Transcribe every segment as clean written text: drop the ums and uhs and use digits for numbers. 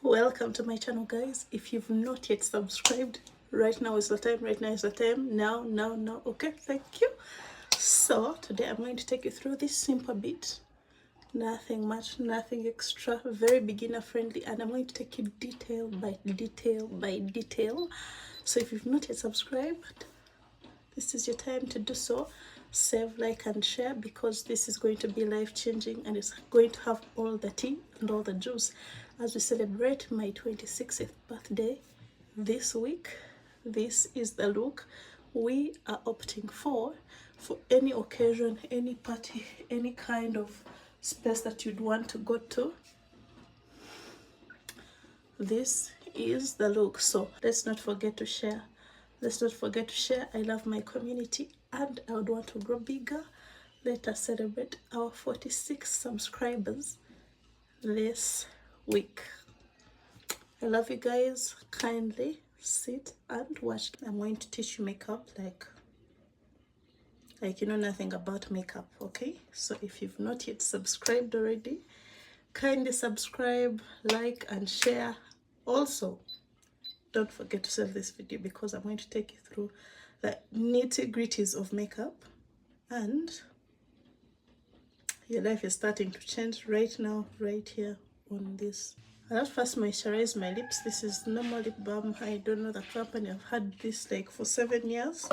Welcome to my channel, guys. If you've not yet subscribed, right now is the time. Now. Okay, thank you. So today I'm going to take you through this simple bit. Nothing much, nothing extra, very beginner friendly, and I'm going to take you detail by detail. So if you've not yet subscribed, this is your time to do so. Save, like, and share, because this is going to be life-changing and it's going to have all the tea and all the juice as we celebrate my 26th birthday this week. This is the look we are opting for any occasion, any party, any kind of space that you'd want to go to. This is the look. So let's not forget to share. I love my community and I would want to grow bigger. Let us celebrate our 46 subscribers this week. I love you guys. Kindly sit and watch. I'm going to teach you makeup like you know nothing about makeup, okay? So if you've not yet subscribed already, kindly subscribe, like, and share. Also, don't forget to save this video because I'm going to take you through the nitty-gritties of makeup and your life is starting to change right now, right here on this. I'll first moisturize my lips. This is normal lip balm. I don't know the company. I've had this like for 7 years.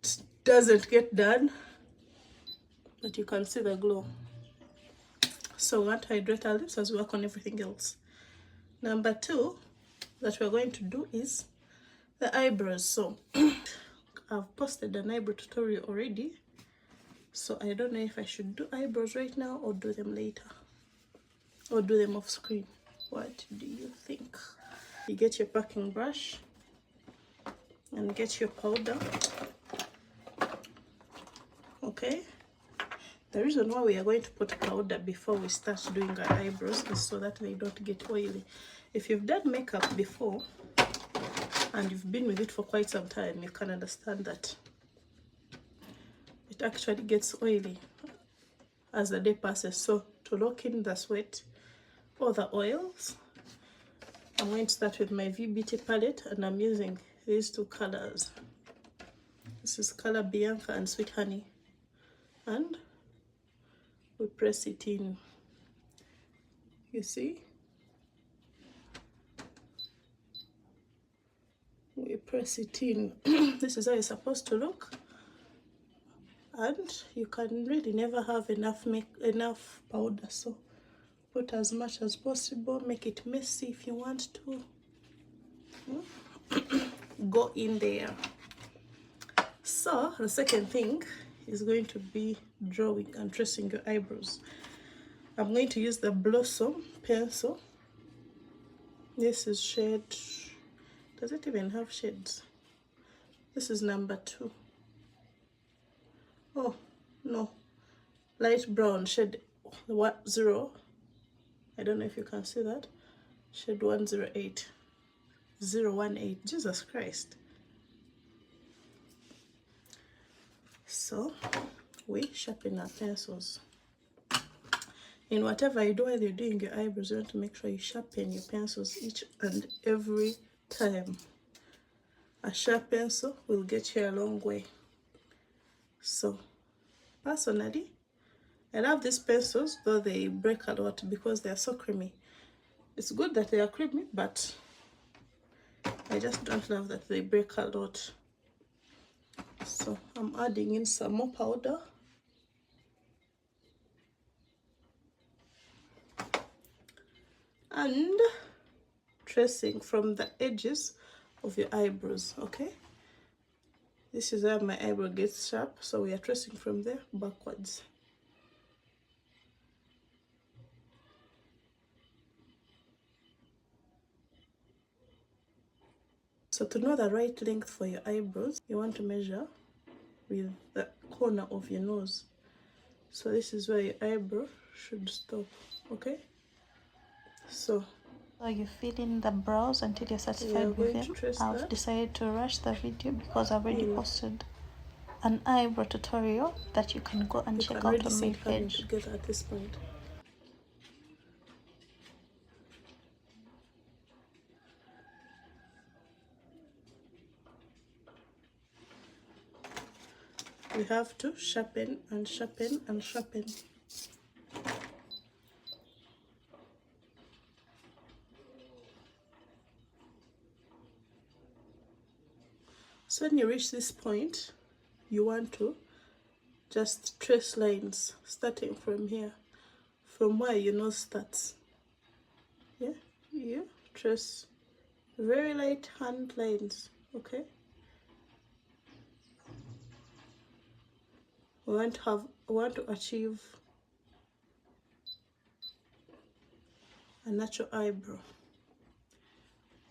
It doesn't get done, but you can see the glow. So we want to hydrate our lips as we work on everything else. Number 2 that we're going to do is the eyebrows. So I've posted an eyebrow tutorial already, so I don't know if I should do eyebrows right now or do them later or do them off screen. What do you think? You get your packing brush and get your powder. Okay, the reason why we are going to put powder before we start doing our eyebrows is so that they don't get oily. If you've done makeup before and you've been with it for quite some time, you can understand that it actually gets oily as the day passes. So to lock in the sweat or the oils, I'm going to start with my V Beauty palette, and I'm using these two colors. This is color Bianca and Sweet Honey, and we press it in. You see, we press it in. This is how it's supposed to look, and you can really never have enough powder, so put as much as possible. Make it messy if you want to. Go in there. So the second thing is going to be drawing and tracing your eyebrows. I'm going to use the Blossom pencil. This is shade, does it even have shades? This is number 2. Oh no, light brown, shade 10. I don't know if you can see that. Shade 108. 018. Jesus Christ. So we sharpen our pencils. In whatever you do while you're doing your eyebrows, you want to make sure you sharpen your pencils each and every time. A sharp pencil will get you a long way. So personally, I love these pencils, though they break a lot because they are so creamy. It's good that they are creamy, but I just don't love that they break a lot. So I'm adding in some more powder. And tracing from the edges of your eyebrows, okay? This is where my eyebrow gets sharp, so we are tracing from there backwards. So to know the right length for your eyebrows, you want to measure with the corner of your nose. So this is where your eyebrow should stop, okay? So you fill in the brows until you're satisfied with them. I've decided to rush the video because I've already posted an eyebrow tutorial that you can go and check out on my page. Together at this point. we have to sharpen and sharpen and sharpen. So when you reach this point, you want to just trace lines starting from here, from where your nose starts. Yeah, you trace very light hand lines, okay? We want to achieve a natural eyebrow.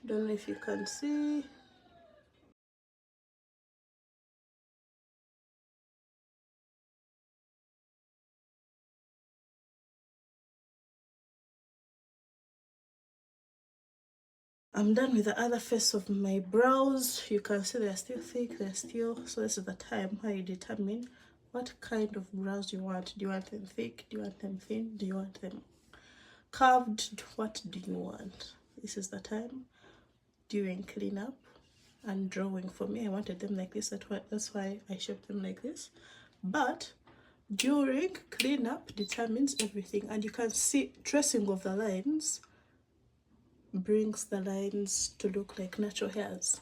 Don't know if you can see. I'm done with the other face of my brows. You can see they're still thick, so this is the time how you determine what kind of brows you want. Do you want them thick? Do you want them thin? Do you want them curved? What do you want? This is the time during cleanup and drawing. For me, I wanted them like this, that's why I shaped them like this. But during cleanup determines everything, and you can see tracing of the lines brings the lines to look like natural hairs.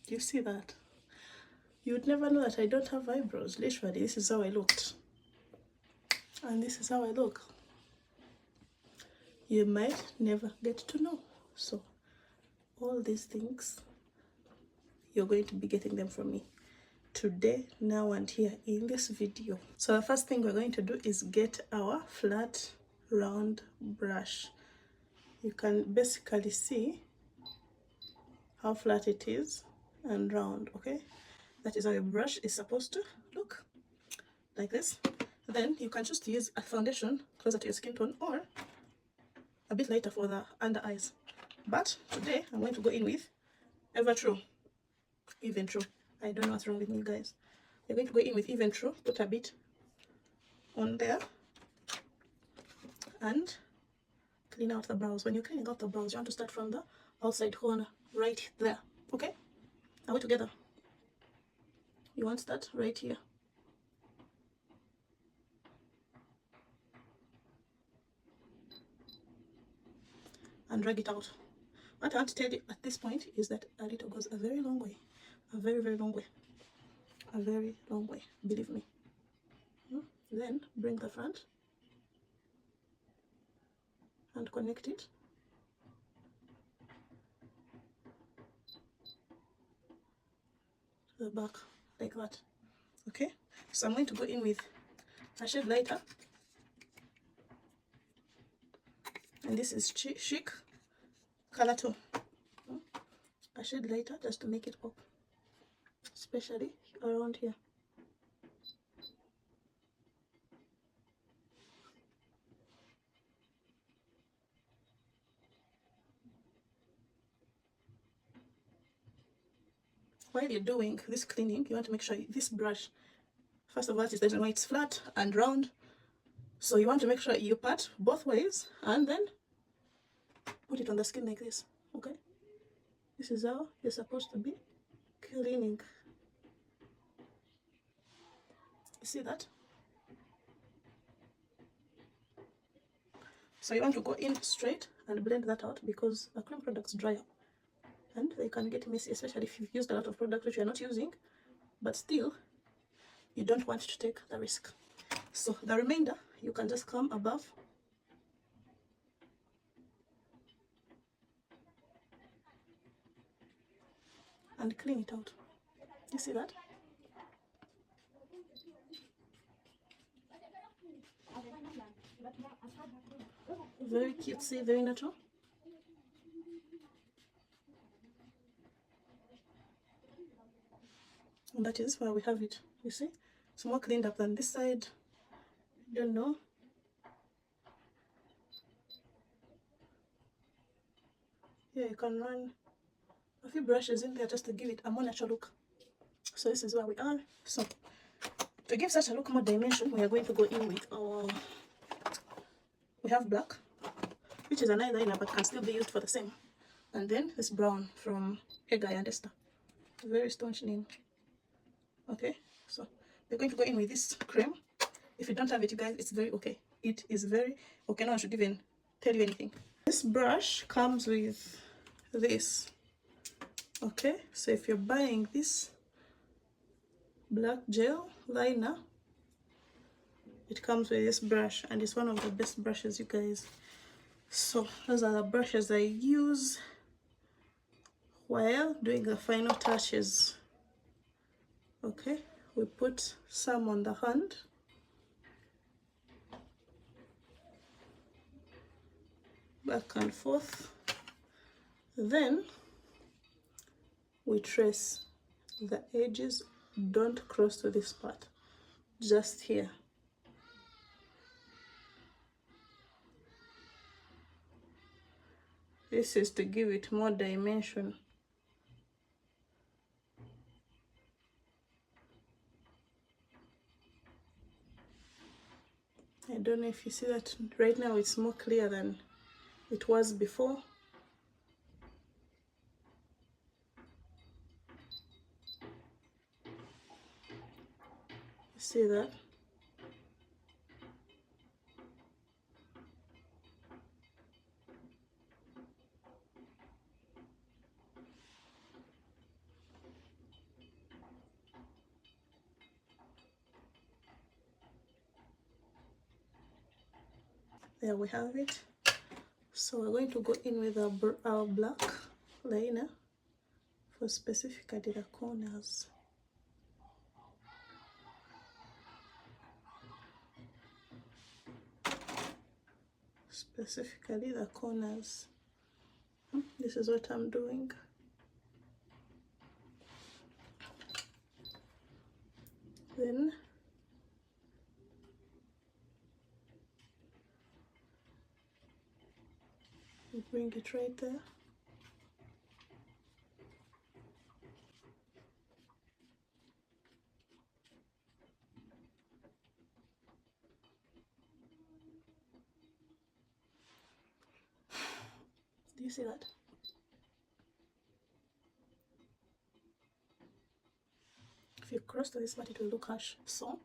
You see that? You would never know that I don't have eyebrows. Literally, this is how I looked. And this is how I look. You might never get to know. So, all these things, you're going to be getting them from me today, now and here in this video. So the first thing we're going to do is get our flat, round brush. You can basically see how flat it is and round, okay? That is how your brush is supposed to look, like this. Then you can choose to use a foundation closer to your skin tone or a bit lighter for the under eyes. But today I'm going to go in with Ever True, Even True. I don't know what's wrong with me, guys. We're going to go in with Even True, put a bit on there, and clean out the brows. When you're cleaning out the brows, you want to start from the outside corner, right there, okay? Are we together? You want to start right here. And drag it out. What I want to tell you at this point is that a little goes a very long way. A very, very long way. A very long way, believe me. Then bring the front and connect it. To the back, like that. Okay? So I'm going to go in with a shade lighter. And this is Chic Color Tone. A shade lighter just to make it pop. Especially around here. While you're doing this cleaning, you want to make sure this brush, first of all, is the reason why it's flat and round. So you want to make sure you pat both ways and then put it on the skin like this, okay? This is how you're supposed to be cleaning. You see that? So you want to go in straight and blend that out because the cream products dry up and they can get messy, especially if you've used a lot of product which you're not using, but still you don't want to take the risk. So the remainder you can just come above and clean it out. You see that? Very cutesy, very natural. And that is where we have it. You see? It's more cleaned up than this side. Don't know. Yeah, you can run a few brushes in there just to give it a more natural look. So this is where we are. So to give such a look more dimension, we are going to go in with our, we have black, which is an eyeliner but can still be used for the same. And then this brown from Hey Guy and Esther. Very staunch name. Okay, so we're going to go in with this cream. If you don't have it, you guys, it's very okay. It is very okay. No one should even tell you anything. This brush comes with this. Okay, so if you're buying this black gel liner, it comes with this brush, and it's one of the best brushes, you guys. So those are the brushes I use while doing the final touches. Okay, we put some on the hand, back and forth, then we trace the edges. Don't cross to this part, just here. This is to give it more dimension. I don't know if you see that right now. It's more clear than it was before. You see that? There we have it. So we're going to go in with our black liner for specifically the corners. Specifically the corners. This is what I'm doing. Then we bring it right there. Do you see that? If you cross to this part, it will look harsh. So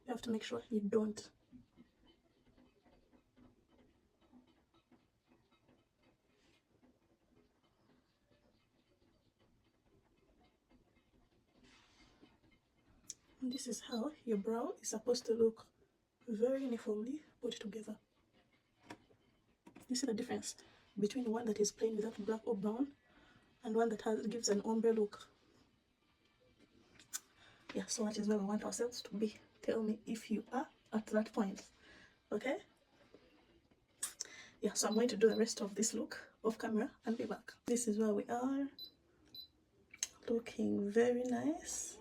you have to make sure you don't. And this is how your brow is supposed to look, very uniformly put together. You see the difference between one that is plain without black or brown and one that gives an ombre look. Yeah, so that is where we want ourselves to be. Tell me if you are at that point. Okay? Yeah, so I'm going to do the rest of this look off camera and be back. This is where we are. Looking very nice,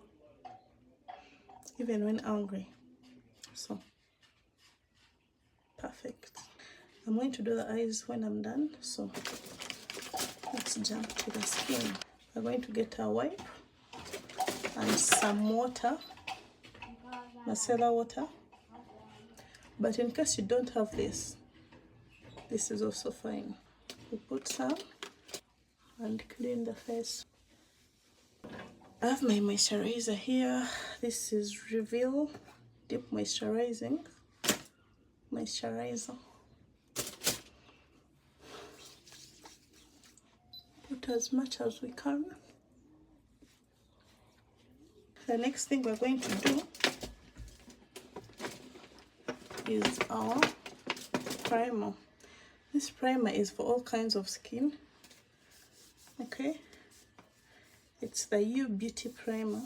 even when angry. So perfect. I'm going to do the eyes when I'm done, so let's jump to the skin. We're going to get a wipe and some water, micellar water. But in case you don't have this, this is also fine. We put some and clean the face. I have my moisturizer here. This is Reveal Deep Moisturizing Moisturizer. Put as much as we can. The next thing we're going to do is our primer. This primer is for all kinds of skin. Okay, it's the U Beauty Primer,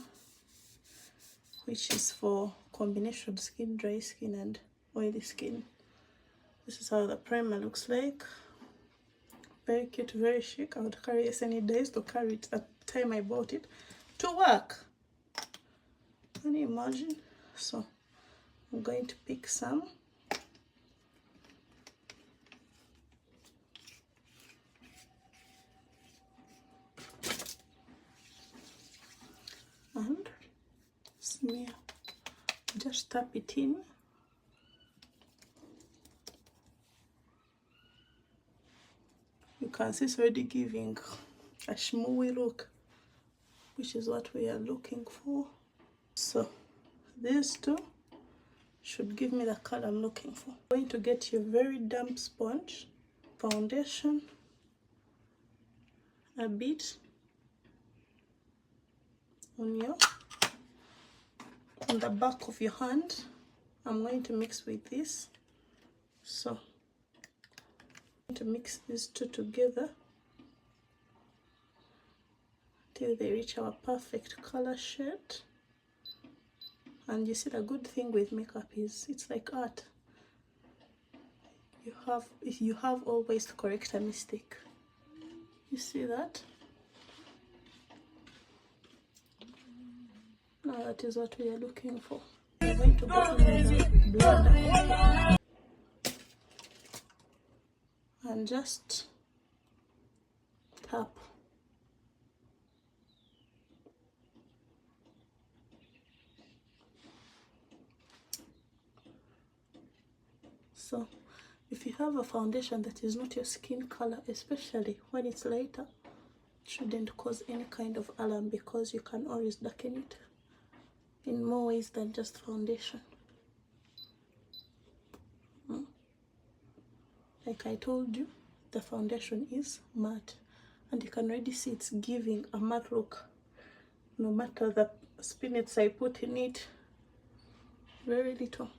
which is for combination skin, dry skin and oily skin. This is how the primer looks like. Very cute, very chic. I would carry this any days to carry it at the time I bought it to work. Can you imagine? So I'm going to pick some. And smear. Just tap it in. You can see it's already giving a shimmery look, which is what we are looking for. So these two should give me the color I'm looking for. I'm going to get your very damp sponge, foundation, a bit on the back of your hand. I'm going to mix with this. So I'm going to mix these two together till they reach our perfect color shade. And you see, the good thing with makeup is it's like art. You have always to correct a mistake. You see that? Now that is what we are looking for. We're going to go in with the blender and just tap. So if you have a foundation that is not your skin color, especially when it's lighter, it shouldn't cause any kind of alarm, because you can always darken it in more ways than just foundation. Like I told you, the foundation is matte, and you can already see it's giving a matte look, no matter the spinach I put in it. Very little.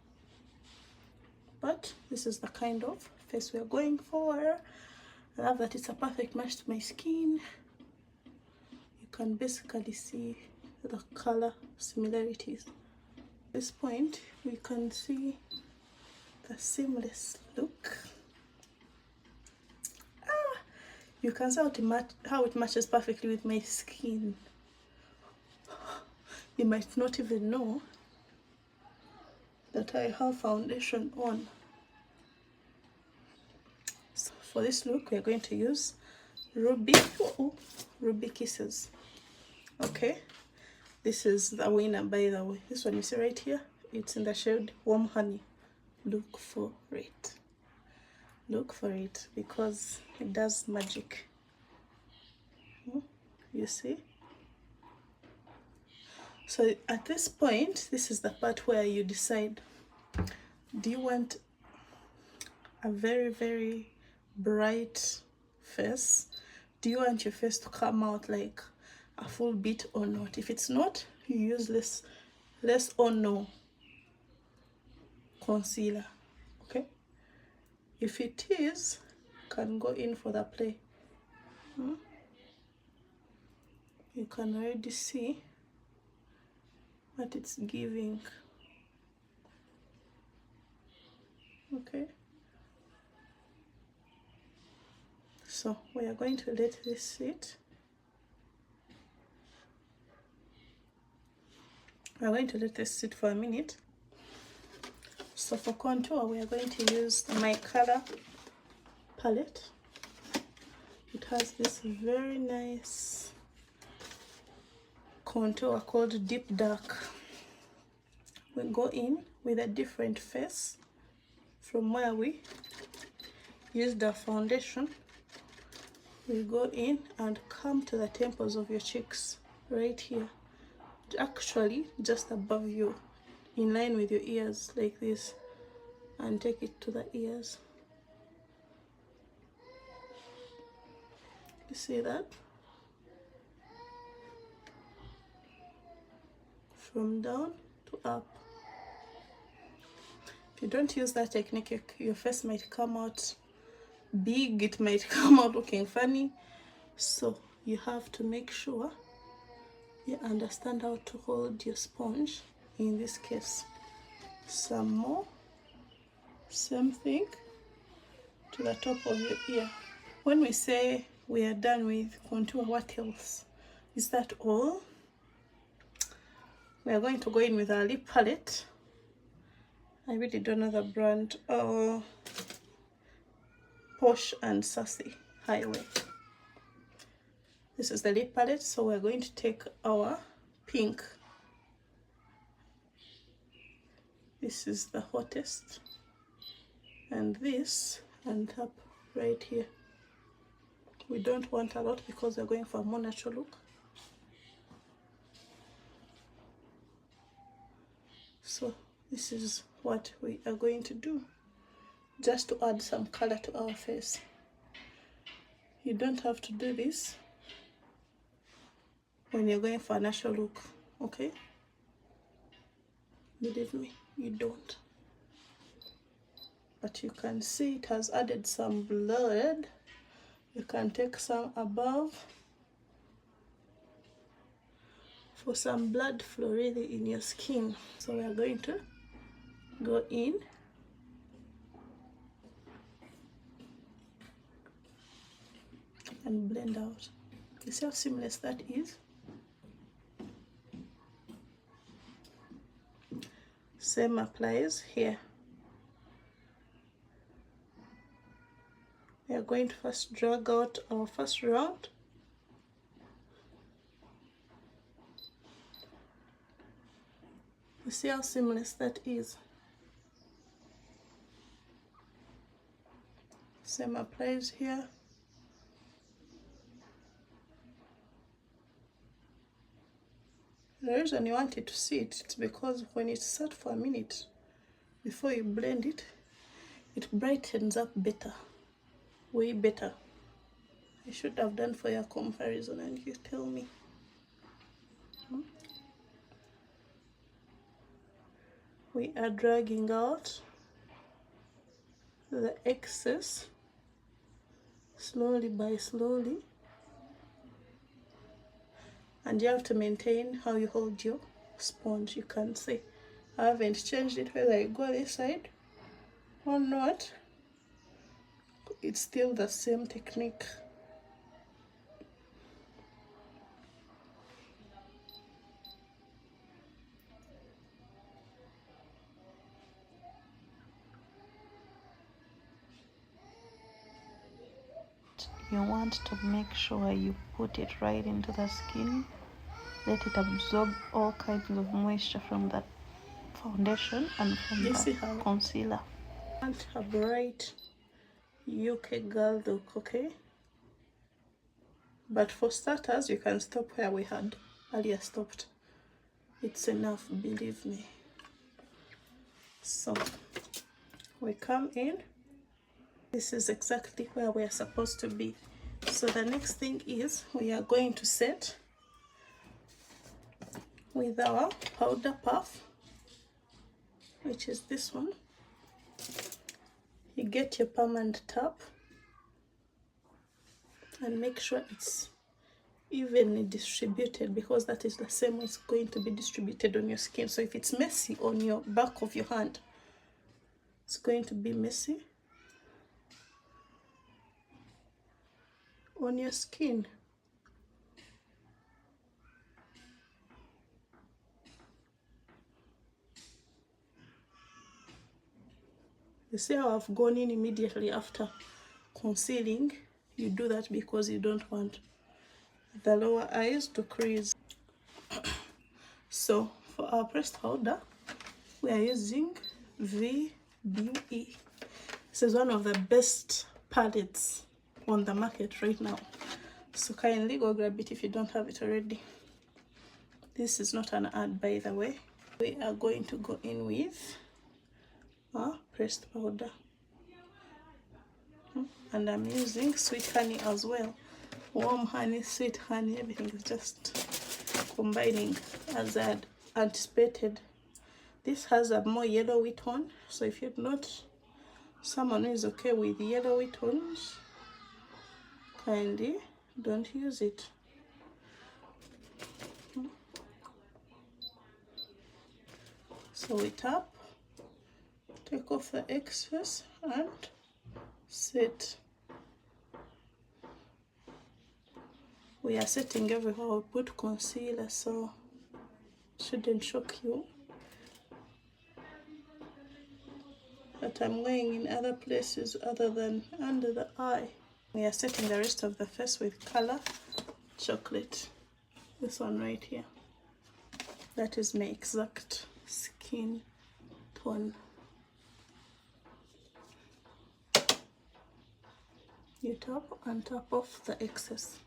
But this is the kind of face we are going for. I love that it's a perfect match to my skin. You can basically see the color similarities. At this point, we can see the seamless look. You can see how it matches perfectly with my skin. You might not even know that I have foundation on. So for this look, we're going to use Ruby Kisses. Okay, this is the winner, by the way. This one you see right here, it's in the shade Warm Honey. Look for it. Look for it, because it does magic. You see? So at this point, this is the part where you decide, do you want a very, very bright face? Do you want your face to come out like a full bit or not? If it's not, you use less or no concealer. Okay, if it is, can go in for the play. You can already see what it's giving. Okay, so we are going to let this sit. We're going to let this sit for a minute. So for contour, we are going to use my color palette. It has this very nice contour called Deep Dark. We go in with a different face from where we use the foundation. We go in and come to the temples of your cheeks right here, actually just above you, in line with your ears, like this, and take it to the ears. You see that? From down to up. If you don't use that technique, your face might come out big, it might come out looking funny. So you have to make sure you understand how to hold your sponge. In this case, some more, same thing to the top of your ear. When we say we are done with contour, what else? Is that all? We are going to go in with our lip palette. I really don't know the brand. Posh and Sassy Highway. This is the lip palette, so we're going to take our pink. This is the hottest, and this and tap right here. We don't want a lot because we're going for a more natural look. This is what we are going to do, just to add some color to our face. You don't have to do this when you're going for a natural look, okay? Believe me, you don't. But you can see it has added some blood. You can take some above for some blood flow really in your skin. So we are going to go in and blend out. You see how seamless that is? Same applies here. We are going to first drag out our first round. You see how seamless that is? Same applies here. The reason you wanted to see it, it's because when it's sat for a minute before you blend it, it brightens up better, way better. I should have done for your comparison and you tell me. We are dragging out the excess slowly by slowly, and you have to maintain how you hold your sponge. You can see I haven't changed it whether I go this side or not. It's still the same technique. You want to make sure you put it right into the skin, let it absorb all kinds of moisture from the foundation and from the concealer. I want a bright UK girl look, okay? But for starters, you can stop where we had earlier stopped. It's enough, believe me. So we come in. This is exactly where we are supposed to be. So the next thing is we are going to set with our powder puff, which is this one. You get your palm and tap and make sure it's evenly distributed, because that is the same way it's going to be distributed on your skin. So if it's messy on your back of your hand, it's going to be messy on your skin. You see how I've gone in immediately after concealing? You do that because you don't want the lower eyes to crease. So for our pressed powder, we are using VBE. This is one of the best palettes on the market right now, so kindly go grab it if you don't have it already. This is not an ad, by the way. We are going to go in with our pressed powder, and I'm using sweet honey as well. Warm honey, sweet honey, everything is just combining as I had anticipated. This has a more yellowy tone, so if you're not someone who is okay with yellowy tones, kindly don't use it. So we tap, take off the excess and set. We are setting everywhere we put concealer, so shouldn't shock you. But I'm going in other places other than under the eye. We are setting the rest of the face with color chocolate. This one right here. That is my exact skin tone. You tap and tap off the excess.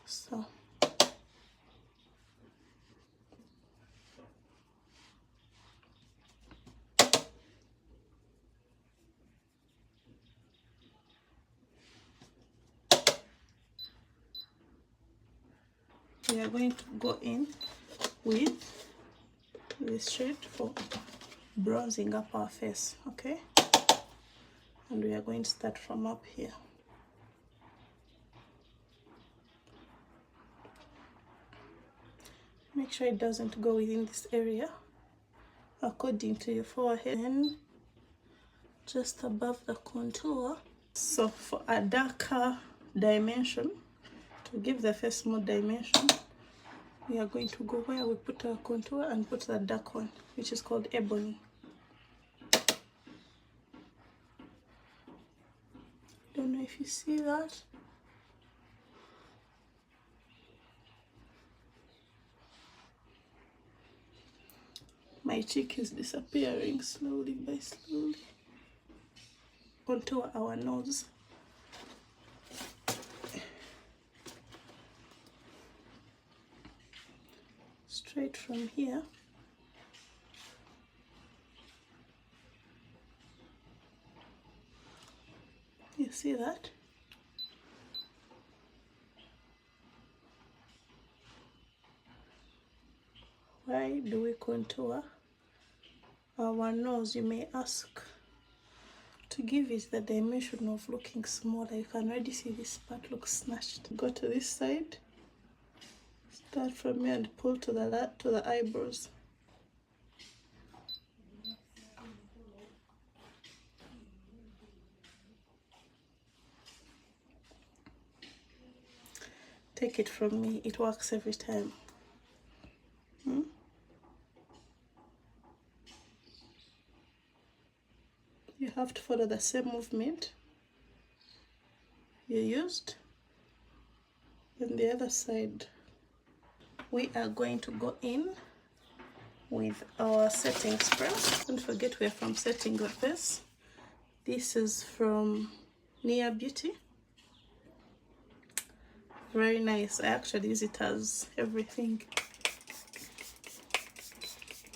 So we are going to go in with this shade for bronzing up our face, okay? And we are going to start from up here. Make sure it doesn't go within this area, according to your forehead, and just above the contour. So for a darker dimension, to give the face more dimension, we are going to go where we put our contour and put the dark one, which is called ebony. Don't know if you see that. My cheek is disappearing slowly by slowly. Contour our nose. Straight from here. You see that? Why do we contour our nose, you may ask? To give it the dimension of looking smaller. You can already see this part looks snatched. Go to this side, start from here and pull to the eyebrows. Take it from me, it works every time. You have to follow the same movement you used on the other side. We are going to go in with our setting spray. Don't forget we are from Setting the Face. This is from Nia Beauty. Very nice. I actually use it as everything.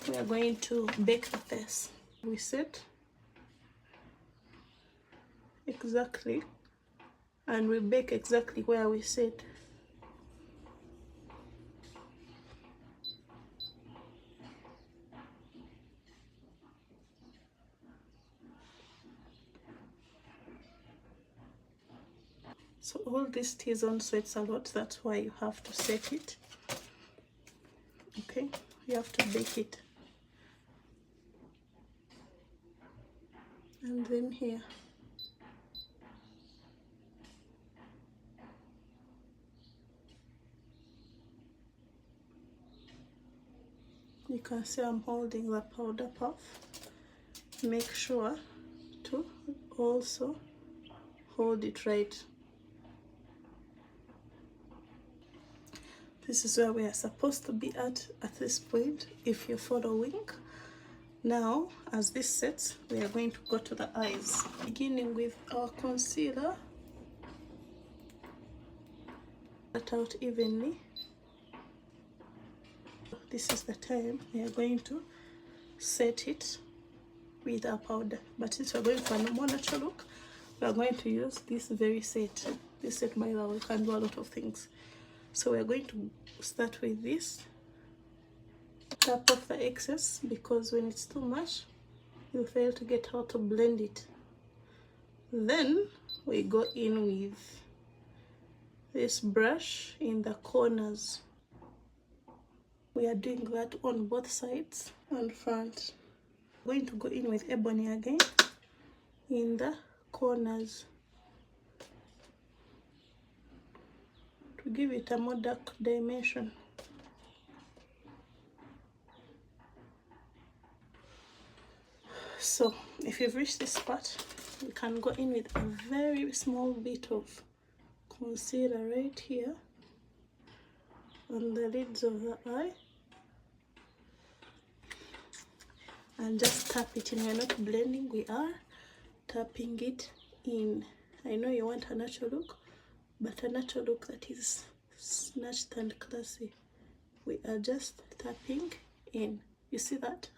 We are going to bake the face. We set exactly, and we bake exactly where we said. So all this T-zone sweats a lot, that's why you have to set it. Okay, you have to bake it. And then here. You can see I'm holding the powder puff. Make sure to also hold it right. This is where we are supposed to be at this point, if you're following. Now, as this sets, we are going to go to the eyes. Beginning with our concealer. That out evenly. This is the time we are going to set it with our powder. But since we're going for a more natural look, we are going to use this very set. This set, by the way, can do a lot of things. So we're going to start with this. Tap off the excess, because when it's too much, you'll fail to get how to blend it. Then we go in with this brush in the corners. We are doing that on both sides and front. We're going to go in with ebony again in the corners to give it a more dark dimension. So if you've reached this part, you can go in with a very small bit of concealer right here on the lids of the eye, and just tap it in. We're not blending, we are tapping it in. I know you want a natural look, but a natural look that is snatched and classy. We are just tapping in. You see that?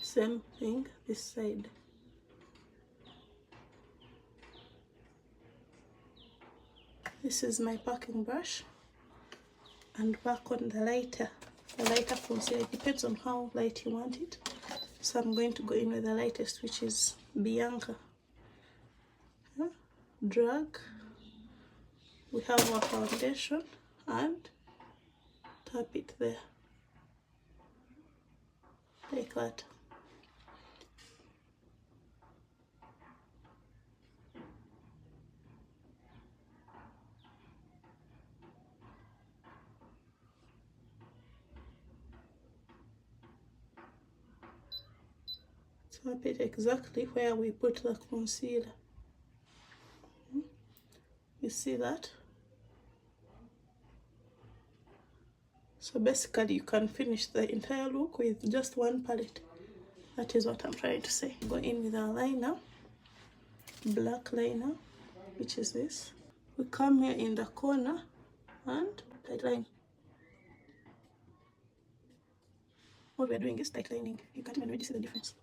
Same thing this side. This is my packing brush, and back on the lighter concealer. It depends on how light you want it. So I'm going to go in with the lightest, which is Bianca. Drag. We have our foundation and tap it there like that. Tap it exactly where we put the concealer. You see that? So basically you can finish the entire look with just one palette. That is what I'm trying to say. Go in with our liner, black liner, which is this. We come here in the corner and tight line. What we're doing is tight lining. You can't even really see the difference.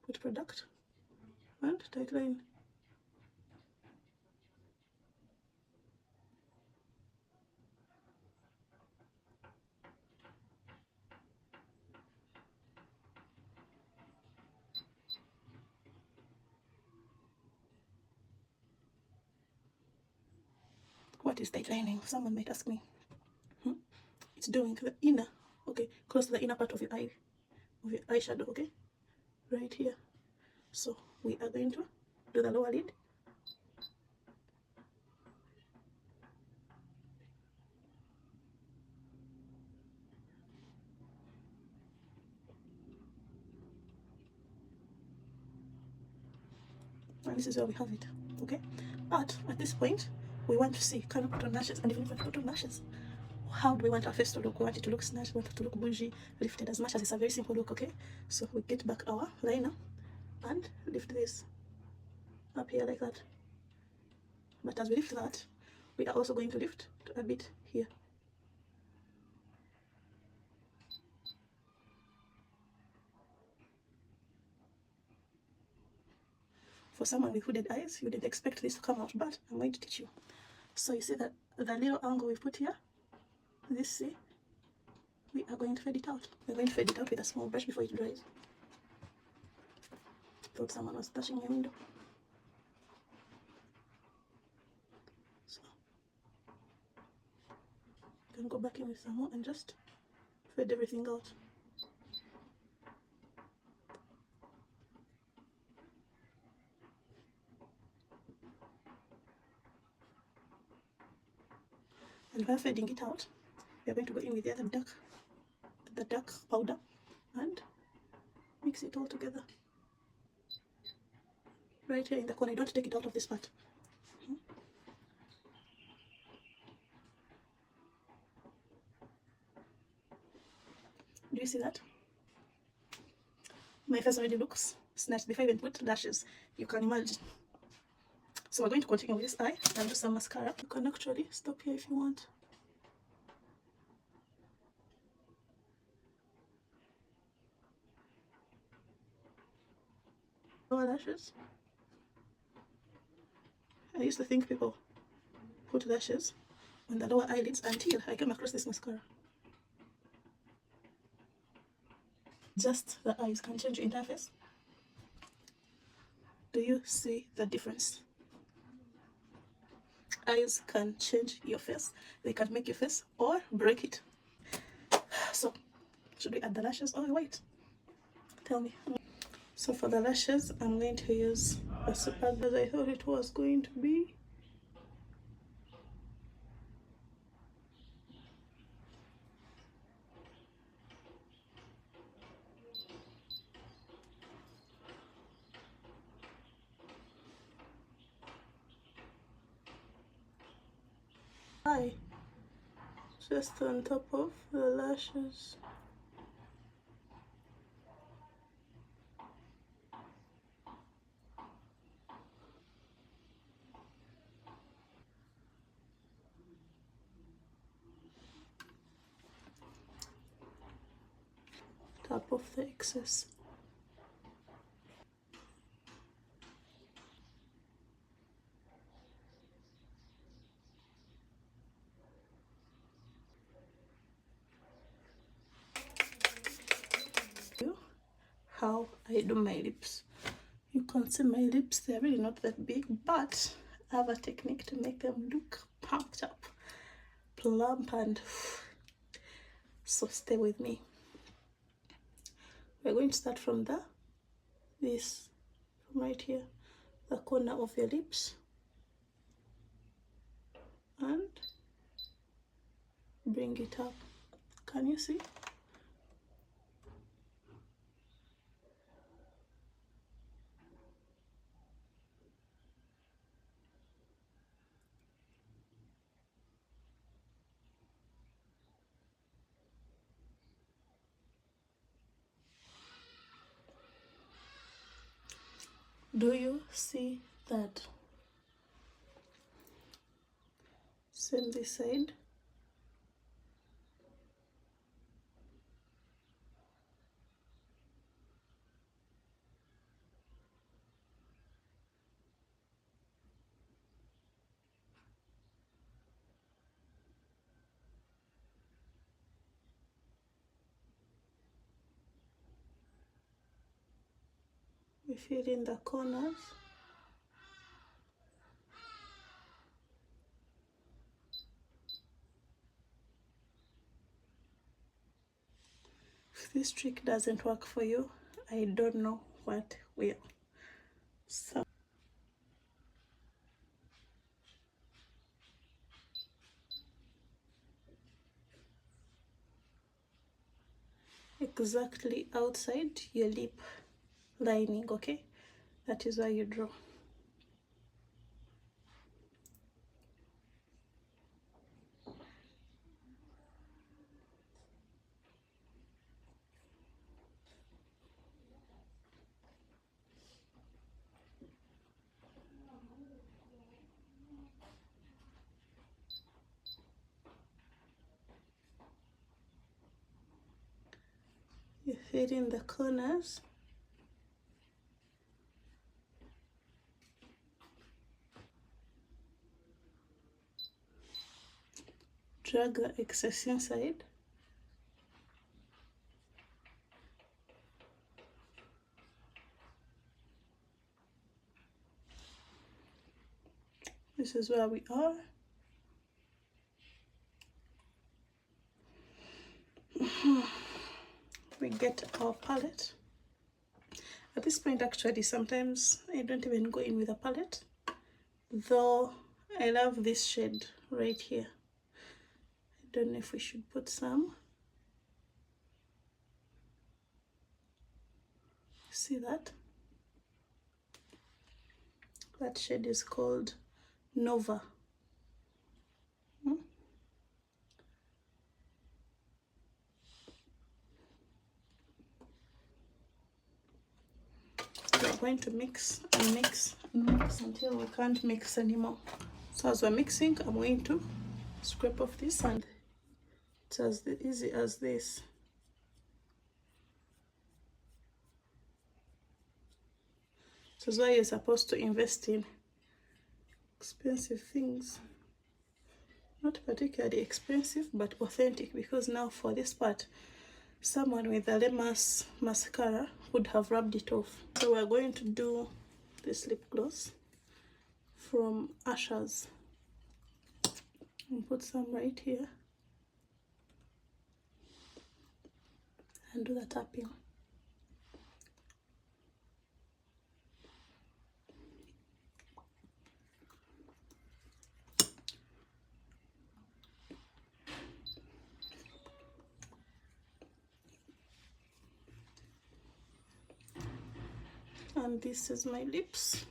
Put product and tight line. What is tight lining? Someone might ask me. It's doing the inner, okay, close to the inner part of your eye, of your eyeshadow, okay, right here. So we are going to do the lower lid. And this is where we have it, okay? But at this point, we want to see, can we put on lashes? And even if we put on lashes, how do we want our face to look? We want it to look snatched, we want it to look bougie, lifted, as much as it's a very simple look, okay? So we get back our liner and lift this up here like that. But as we lift that, we are also going to lift a bit here. For someone with hooded eyes, you didn't expect this to come out, but I'm going to teach you. So you see that the little angle we put here, this, see, we are going to fade it out. We're going to fade it out with a small brush before it dries. Thought someone was touching my window. So you can go back in with some more and just fade everything out. And while fading it out, we are going to go in with the other dark powder and mix it all together. Right here in the corner, you don't take it out of this part. Do you see that? My face already looks snatched before I even put lashes. You can imagine. So we're going to continue with this eye and do some mascara. You can actually stop here if you want. Lower lashes. I used to think people put lashes on the lower eyelids until I came across this mascara. Just the eyes can change your entire face. Do you see the difference? Eyes can change your face. They can make your face or break it. So, should we add the lashes or wait? Tell me. So for the lashes, I'm going to use a super glue as I thought it was going to be. Hi. Just on top of the lashes. Top of the excess. how I do my lips. You can see my lips, they're really not that big, but I have a technique to make them look pumped up, plump, and so stay with me. We're going to start from from right here, the corner of your lips, and bring it up. Can you see? Do you see that? Same this side. We fill in the corners. If this trick doesn't work for you, I don't know what will. So exactly outside your lip lining, okay? That is why you draw. You fill in the corners. Drag the excess inside. This is where we are. We get our palette. At this point, actually, sometimes I don't even go in with a palette, though I love this shade right here. I don't know if we should put some. See that? That shade is called Nova. We're going to mix and mix and mix until we can't mix anymore. So as we're mixing, I'm going to scrape off this, and it's as easy as this. This is why you're supposed to invest in expensive things. Not particularly expensive, but authentic, because now for this part, someone with a Lemas mascara would have rubbed it off. So we're going to do this lip gloss from Ashes. And put some right here and do the tapping. And this is my lips.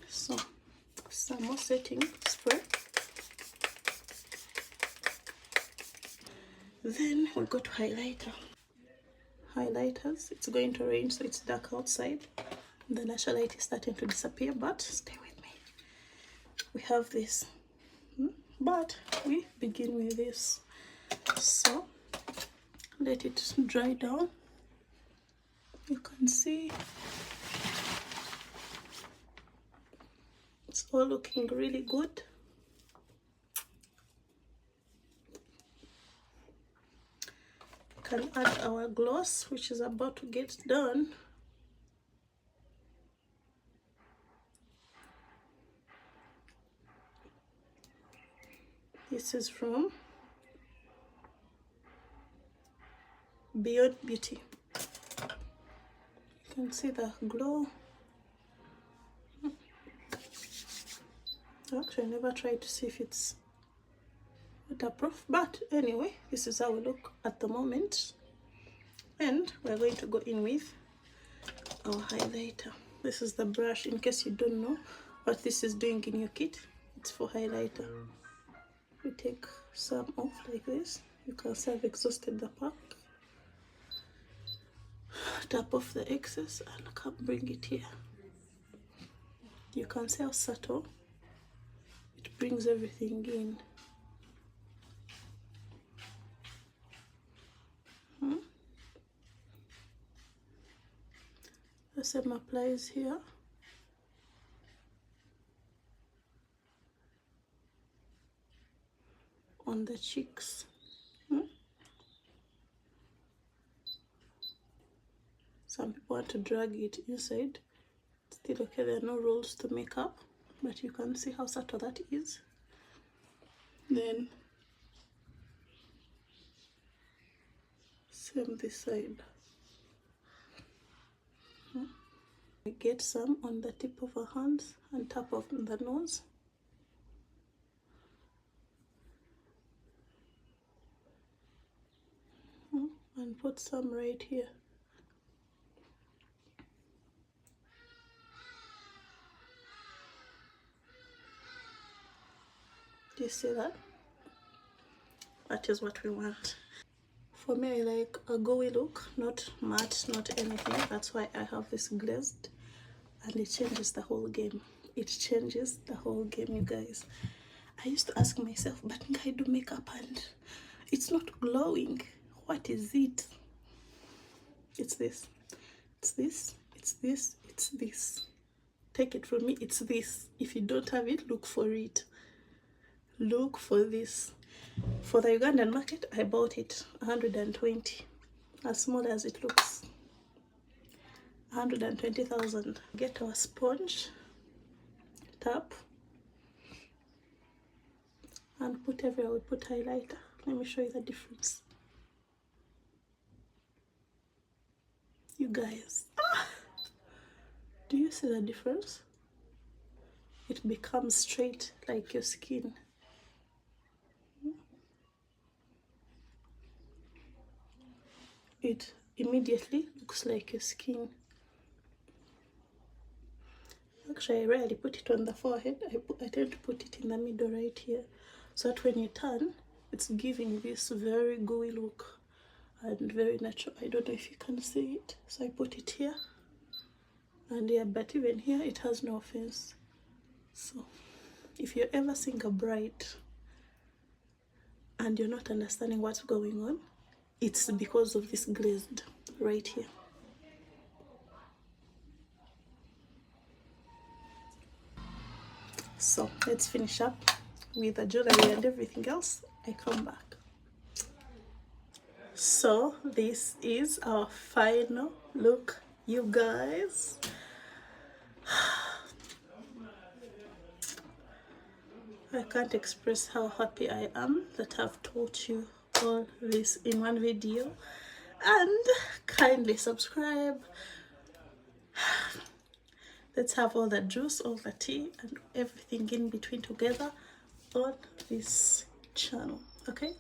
So some more setting spray. Then we go to highlighter. Highlighters, it's going to rain, so it's dark outside. The natural light is starting to disappear, but stay with me. We have this, but we begin with this. So let it dry down. You can see it's all looking really good. can add our gloss, which is about to get done. This is from Beyond Beauty. You can see the glow. Actually, I never tried to see if it's waterproof, but anyway, this is how we look at the moment. And we're going to go in with our highlighter. This is the brush, in case you don't know what this is doing in your kit. It's for highlighter. We take some off like this. You can see I've exhausted the pack. Tap off the excess and come bring it here. You can see how subtle it brings everything in. The same applies here. On the cheeks. Some people want to drag it inside. Still okay, there are no rules to make up, but you can see how subtle that is. Then same this side. We get some on the tip of our hands and tap off the nose. And put some right here. Do you see that? That is what we want. For me, I like a glowy look, not matte, not anything. That's why I have this glazed, and it changes the whole game. It changes the whole game, you guys. I used to ask myself, but I do makeup and it's not glowing. What is it? It's this. It's this. It's this. It's this. Take it from me, it's this. If you don't have it, look for it. Look for this. For the Ugandan market, I bought it 120. As small as it looks. 120,000. Get our sponge, tap, and put everywhere. We put highlighter. Let me show you the difference. You guys, do you see the difference? It becomes straight like your skin. It immediately looks like your skin. Actually, I rarely put it on the forehead. I tend to put it in the middle right here, so that when you turn, it's giving this very gooey look and very natural. I don't know if you can see it, so I put it here and here, but even here it has no offense. So if you're ever seeing a bride and you're not understanding what's going on, it's because of this glazed right here. So let's finish up with the jewelry and everything else. I come back. So this is our final look, you guys. I can't express how happy I am that I've taught you all this in one video. And kindly subscribe. Let's have all the juice, all the tea, and everything in between together on this channel. Okay,